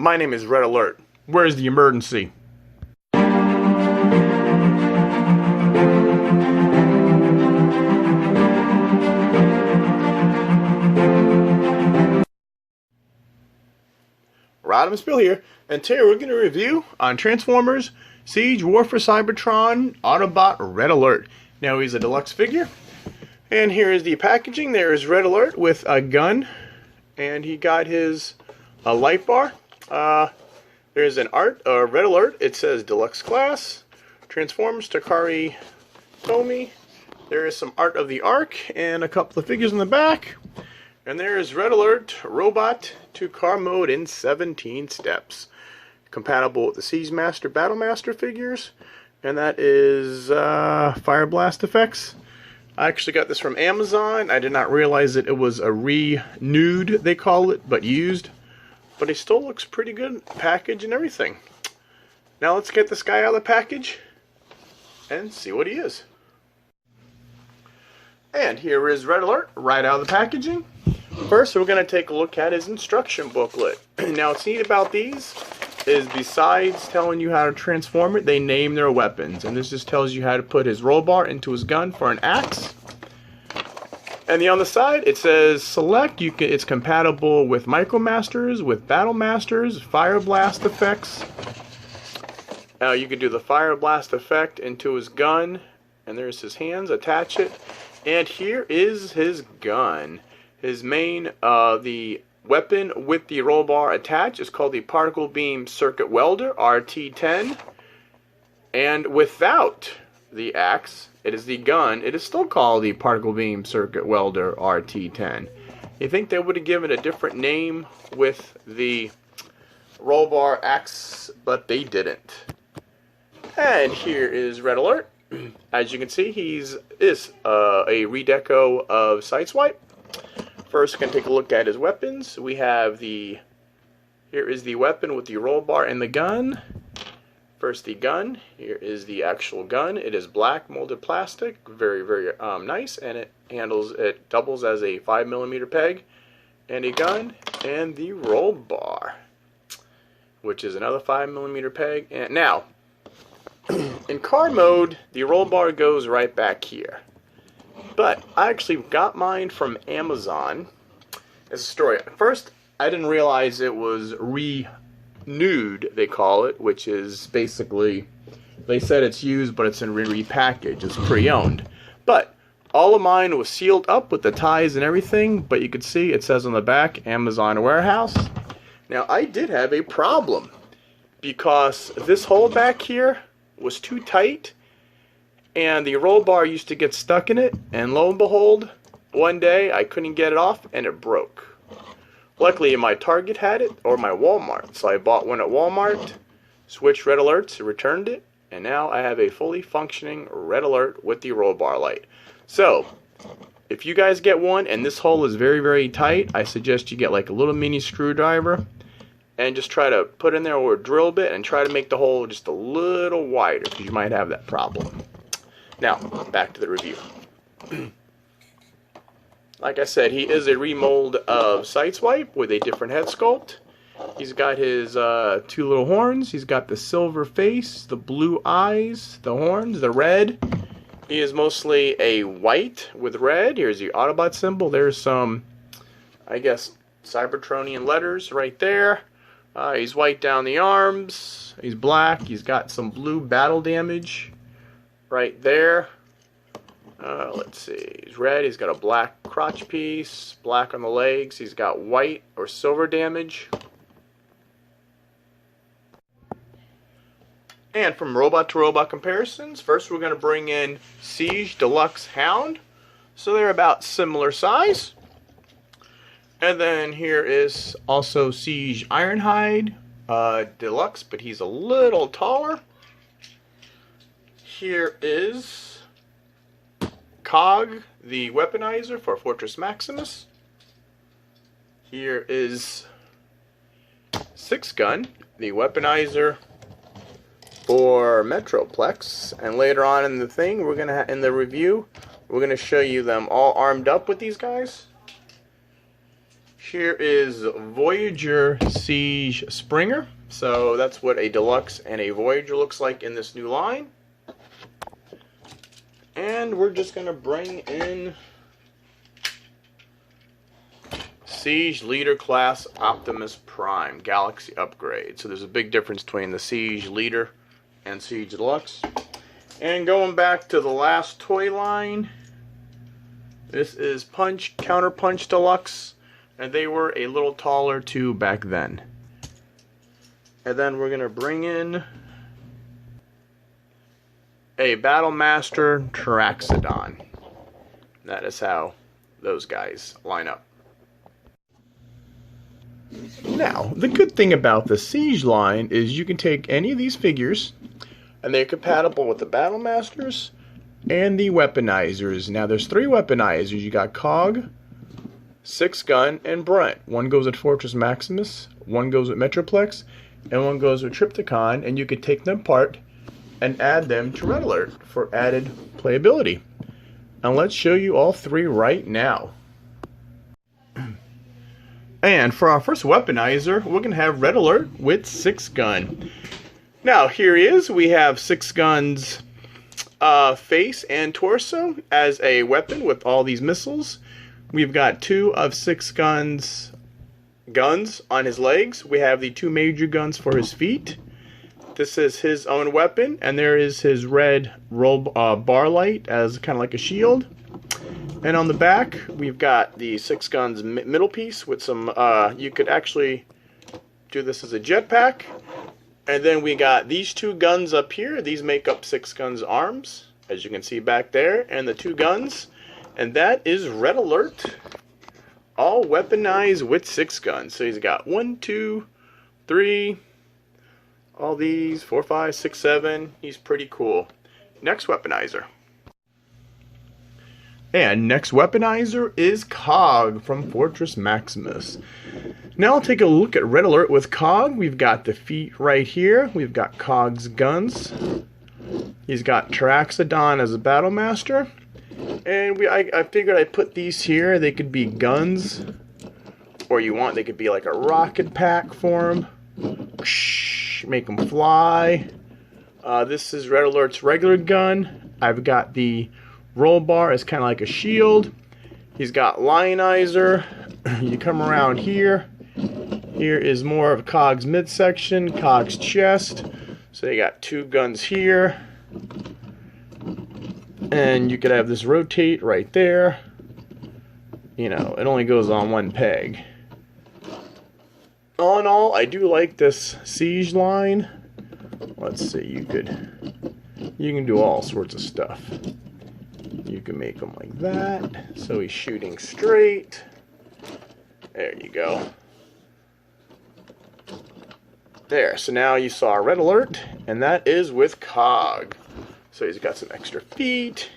My name is Red Alert. Where's the emergency? Rodimusbill here, and today we're going to review on Transformers Siege War for Cybertron Autobot Red Alert. Now he's a deluxe figure, and here is the packaging. There is Red Alert with a gun, and he got his light bar. There's an art, Red Alert. It says Deluxe Class, Transformers, Takari Tomy. There is some art of the Ark and a couple of figures in the back. And there is Red Alert Robot to Car Mode in 17 steps. Compatible with the Siegemaster Battlemaster figures. And that is Fire Blast effects. I actually got this from Amazon. I did not realize that it was a renewed, they call it, but used. But he still looks pretty good, package and everything. Now let's get this guy out of the package and see what he is. And here is Red Alert right out of the packaging. First, we're going to take a look at his instruction booklet. Now, what's neat about these is besides telling you how to transform it, they name their weapons. And this just tells you how to put his roll bar into his gun for an axe. And on the side, it says select. It's compatible with micromasters, with battlemasters, fire blast effects. You can do the fire blast effect into his gun. And there's his hands. Attach it. And here is his gun. His main, the weapon with the roll bar attached is called the Particle Beam Circuit Welder, RT10. And without the axe, it is the gun. It is still called the Particle Beam Circuit Welder, RT10. You think they would have given a different name with the roll bar axe, but they didn't. And here is Red Alert. As you can see, he's a redeco of Sideswipe. First, we're going to take a look at his weapons. We have here is the weapon with the roll bar and the gun. First, the gun. Here is the actual gun. It is black molded plastic, very, very nice, and it doubles as a 5mm peg, and a gun, and the roll bar, which is another 5mm peg. And now, in car mode, the roll bar goes right back here. But I actually got mine from Amazon. It's a story. First, I didn't realize it was renewed, they call it, which is basically, they said it's used, but it's in repackaged. It's pre-owned. But all of mine was sealed up with the ties and everything, but you can see it says on the back, Amazon Warehouse. Now, I did have a problem because this hole back here was too tight, and the roll bar used to get stuck in it, and lo and behold, one day I couldn't get it off and it broke. Luckily my Target had it, or my Walmart, so I bought one at Walmart, switched Red Alerts, returned it, and now I have a fully functioning Red Alert with the roll bar light. So, if you guys get one and this hole is very, very tight, I suggest you get like a little mini screwdriver and just try to put in there or a drill bit and try to make the hole just a little wider, because you might have that problem. Now, back to the review. Like I said, he is a remold of Sideswipe with a different head sculpt. He's got his two little horns. He's got the silver face, the blue eyes, the horns, the red. He is mostly a white with red. Here's the Autobot symbol. There's some, I guess, Cybertronian letters right there. He's white down the arms. He's black. He's got some blue battle damage right there. Let's see. He's red. He's got a black crotch piece, black on the legs. He's got white or silver damage. And from robot to robot comparisons, first we're going to bring in Siege Deluxe Hound. So they're about similar size. And then here is also Siege Ironhide Deluxe, but he's a little taller. Here is Cog, the Weaponizer for Fortress Maximus. Here is Six Gun, the Weaponizer for Metroplex. And later on in the thing, in the review, we're gonna show you them all armed up with these guys. Here is Voyager Siege Springer. So that's what a Deluxe and a Voyager looks like in this new line. And we're just going to bring in Siege Leader Class Optimus Prime Galaxy Upgrade. So there's a big difference between the Siege Leader and Siege Deluxe. And going back to the last toy line, this is Counter Punch Deluxe. And they were a little taller too back then. And then we're going to bring in a Battlemaster Traxodon. That is how those guys line up. Now, the good thing about the Siege line is you can take any of these figures, and they're compatible with the Battlemasters and the Weaponizers. Now, there's 3 Weaponizers. You got Cog, 6 Gun, and Brunt. One goes with Fortress Maximus, one goes with Metroplex, and one goes with Trypticon, and you could take them apart and add them to Red Alert for added playability. And let's show you all 3 right now. And for our first Weaponizer, we're going to have Red Alert with 6 Gun. Now, here he is. We have 6 Gun's face and torso as a weapon with all these missiles. We've got 2 of 6 Gun's guns on his legs. We have the 2 major guns for his feet. This is his own weapon, and there is his red bar light as kind of like a shield. And on the back, we've got the 6 Guns middle piece with some, you could actually do this as a jetpack. And then we got these 2 guns up here. These make up 6 Guns arms, as you can see back there, and the 2 guns. And that is Red Alert, all weaponized with 6 Guns. So he's got 1, 2, 3, all these, 4, 5, 6, 7. He's pretty cool. Next Weaponizer. And next Weaponizer is Cog from Fortress Maximus. Now I'll take a look at Red Alert with Cog. We've got the feet right here. We've got Cog's guns. He's got Traxodon as a Battlemaster. And I figured I'd put these here. They could be guns. Or they could be like a rocket pack for him. Make them fly. This is Red Alert's regular gun. I've got the roll bar as kind of like a shield. He's got Lionizer. You come around here. Here is more of Cog's midsection, Cog's chest. So you got 2 guns here. And you could have this rotate right there. You know, it only goes on 1 peg. All in all, I do like this Siege line. Let's see, you can do all sorts of stuff. You can make them like that, so he's shooting straight. There you go. There, so now you saw Red Alert, and that is with Cog. So he's got some extra feet,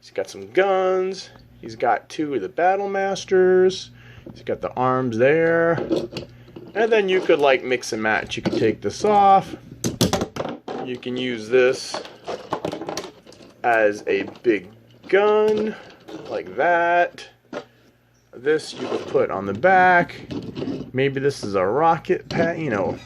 he's got some guns, he's got 2 of the Battlemasters, he's got the arms there, and then you could like mix and match. You can take this off, you can use this as a big gun, like that. This you could put on the back. Maybe this is a rocket pad, you know,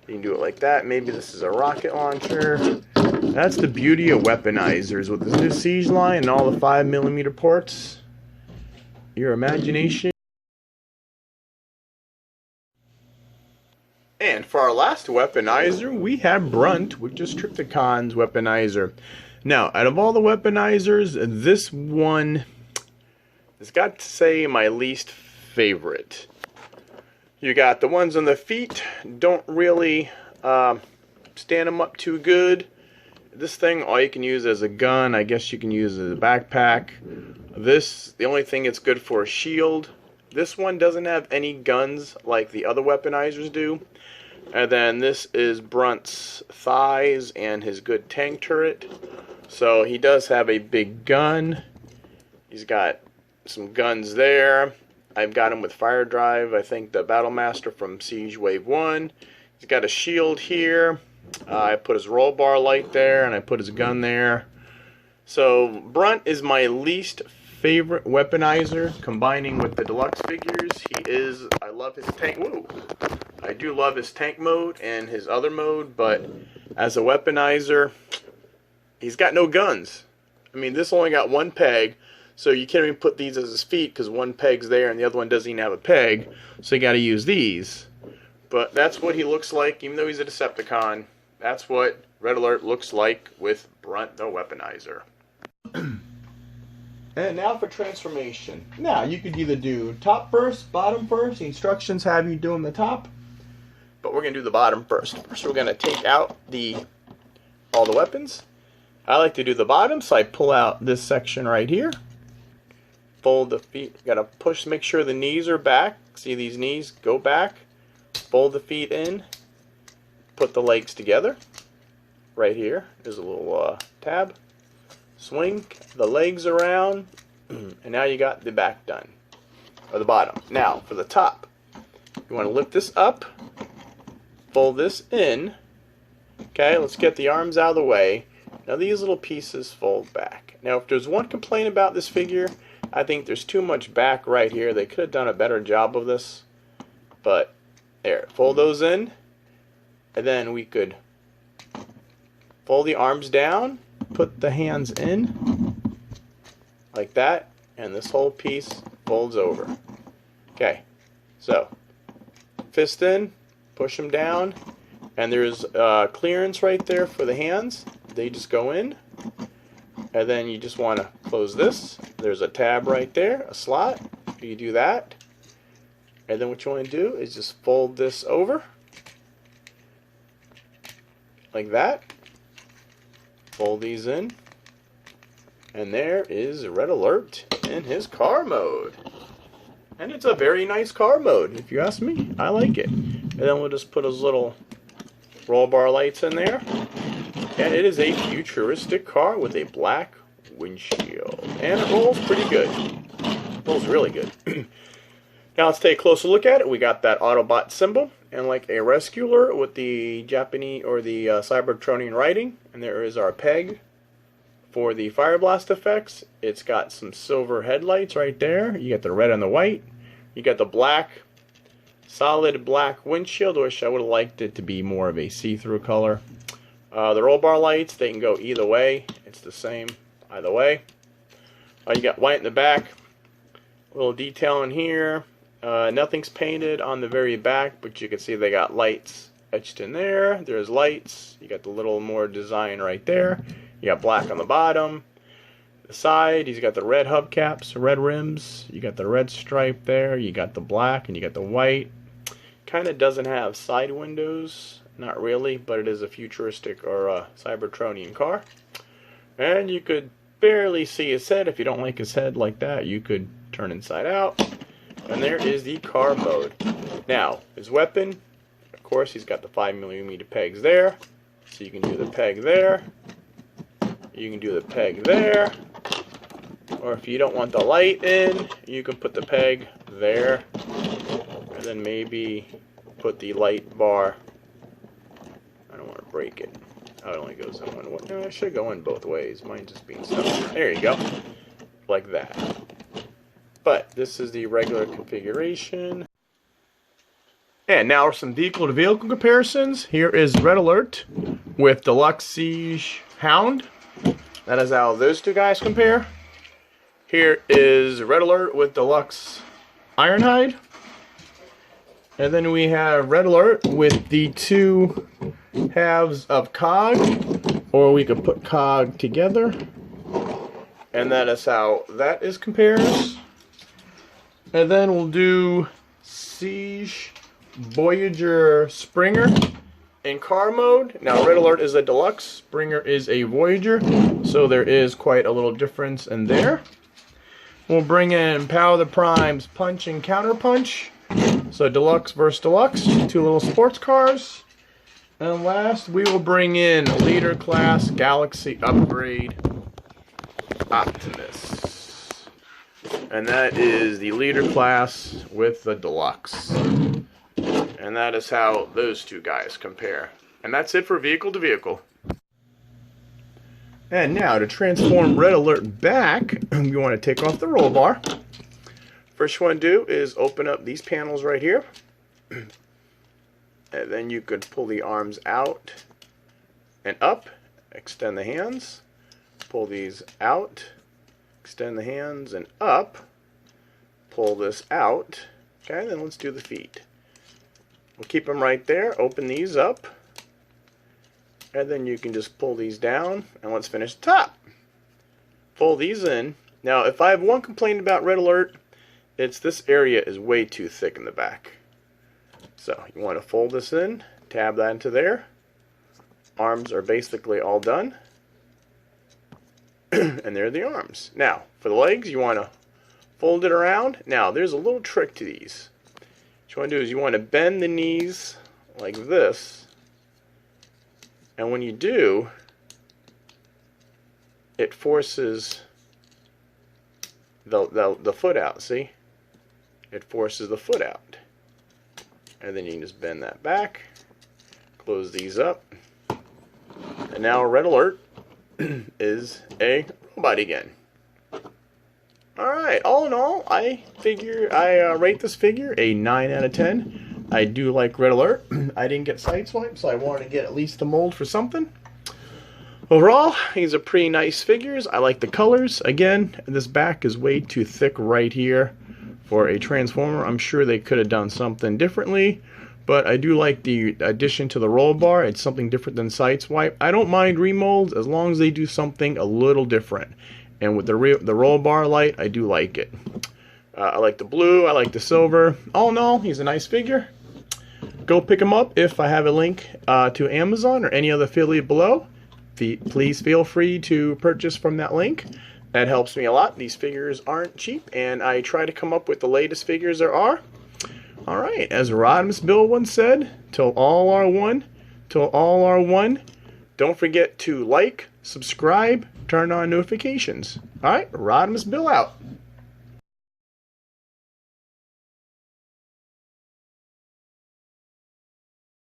you can do it like that. Maybe this is a rocket launcher. That's the beauty of Weaponizers with this new Siege line and all the 5mm ports. Your imagination. And for our last Weaponizer, we have Brunt, which is Trypticon's Weaponizer. Now, out of all the Weaponizers, this one has got to say my least favorite. You got the ones on the feet, don't really stand them up too good. This thing, all you can use as a gun, I guess you can use as a backpack. This, the only thing it's good for is shield. This one doesn't have any guns like the other Weaponizers do. And then this is Brunt's thighs and his good tank turret. So he does have a big gun. He's got some guns there. I've got him with fire drive. I think the Battlemaster from Siege Wave 1. He's got a shield here. I put his roll bar light there, and I put his gun there. So Brunt is my least favorite weaponizer, combining with the deluxe figures. I love his tank. Woo! I do love his tank mode and his other mode, but as a weaponizer, he's got no guns. I mean, this only got one peg, so you can't even put these as his feet because one peg's there and the other one doesn't even have a peg, so you got to use these. But that's what he looks like, even though he's a Decepticon. That's what Red Alert looks like with Brunt the Weaponizer. And now for transformation. Now, you could either do top first, bottom first. The instructions have you doing the top, but we're going to do the bottom first. First, we're going to take out all the weapons. I like to do the bottom, so I pull out this section right here. Fold the feet. Got to push, make sure the knees are back. See these knees? Go back. Fold the feet in. Put the legs together. Right here. There's a little tab. Swing the legs around, and now you got the back done, or the bottom. Now for the top, you want to lift this up, fold this in. Okay, let's get the arms out of the way. Now these little pieces fold back. Now if there's one complaint about this figure, I think there's too much back right here. They could have done a better job of this, but there, fold those in, and then we could fold the arms down, put the hands in like that, and this whole piece folds over. Okay, so fist in, push them down, and there's clearance right there for the hands. They just go in, and then you just want to close this. There's a tab right there, a slot. You do that, and then what you want to do is just fold this over like that. Fold these in, and there is Red Alert in his car mode. And it's a very nice car mode, if you ask me. I like it. And then we'll just put his little roll bar lights in there. And it is a futuristic car with a black windshield. And it rolls pretty good. It rolls really good. Now let's take a closer look at it. We got that Autobot symbol, and like a rescuer with the Japanese or the Cybertronian writing. And there is our peg for the fire blast effects. It's got some silver headlights right there. You got the red and the white. You got the black, solid black windshield, which I would have liked it to be more of a see-through color. The roll bar lights, they can go either way. It's the same either way. You got white in the back. A little detail in here. Nothing's painted on the very back, but you can see they got lights etched in there. There's lights. You got the little more design right there. You got black on the bottom. The side, he's got the red hubcaps, red rims. You got the red stripe there. You got the black and you got the white. Kind of doesn't have side windows. Not really, but it is a futuristic or a Cybertronian car. And you could barely see his head. If you don't like his head like that, you could turn inside out. And there is the car mode. Now, his weapon, of course, he's got the 5mm pegs there. So you can do the peg there. You can do the peg there. Or if you don't want the light in, you can put the peg there. And then maybe put the light bar. I don't want to break it. Oh, it only goes in one way. No, it should go in both ways. Mine's just being stuck. There you go. Like that. But this is the regular configuration. And now some vehicle-to-vehicle comparisons. Here is Red Alert with Deluxe Siege Hound. That is how those two guys compare. Here is Red Alert with Deluxe Ironhide. And then we have Red Alert with the two halves of Cog. Or we could put Cog together. And that is how that is compares. And then we'll do Siege Voyager Springer in car mode. Now Red Alert is a Deluxe, Springer is a Voyager, so there is quite a little difference in there. We'll bring in Power the Primes Punch and Counter Punch. So Deluxe versus Deluxe, two little sports cars. And last we will bring in Leader Class Galaxy Upgrade Optimus. And that is the Leader Class with the Deluxe. And that is how those two guys compare. And that's it for vehicle to vehicle. And now to transform Red Alert back, you want to take off the roll bar. First you want to do is open up these panels right here. And then you could pull the arms out and up, extend the hands, pull these out, extend the hands and up, pull this out. Okay, then let's do the feet. We'll keep them right there, open these up, and then you can just pull these down, and let's finish the top. Pull these in. Now, if I have one complaint about Red Alert, it's this area is way too thick in the back. So, you want to fold this in, tab that into there. Arms are basically all done. And there are the arms. Now, for the legs, you want to fold it around. Now, there's a little trick to these. What you want to do is you want to bend the knees like this. And when you do, it forces the foot out, see? It forces the foot out. And then you can just bend that back, close these up. And now Red Alert is a robot again. Alright, all in all, I rate this figure a 9 out of 10. I do like Red Alert. I didn't get Sideswipe, so I wanted to get at least a mold for something. Overall, these are pretty nice figures. I like the colors. Again, this back is way too thick right here for a Transformer. I'm sure they could have done something differently, but I do like the addition to the roll bar. It's something different than Sideswipe. I don't mind remolds as long as they do something a little different. And with the roll bar light, I do like it. I like the blue, I like the silver. All in all, he's a nice figure. Go pick him up if I have a link to Amazon or any other affiliate below. Please feel free to purchase from that link. That helps me a lot. These figures aren't cheap, and I try to come up with the latest figures there are. Alright, as Rodimusbill once said, till all are one, till all are one. Don't forget to like, subscribe, turn on notifications. Alright, Rodimusbill out.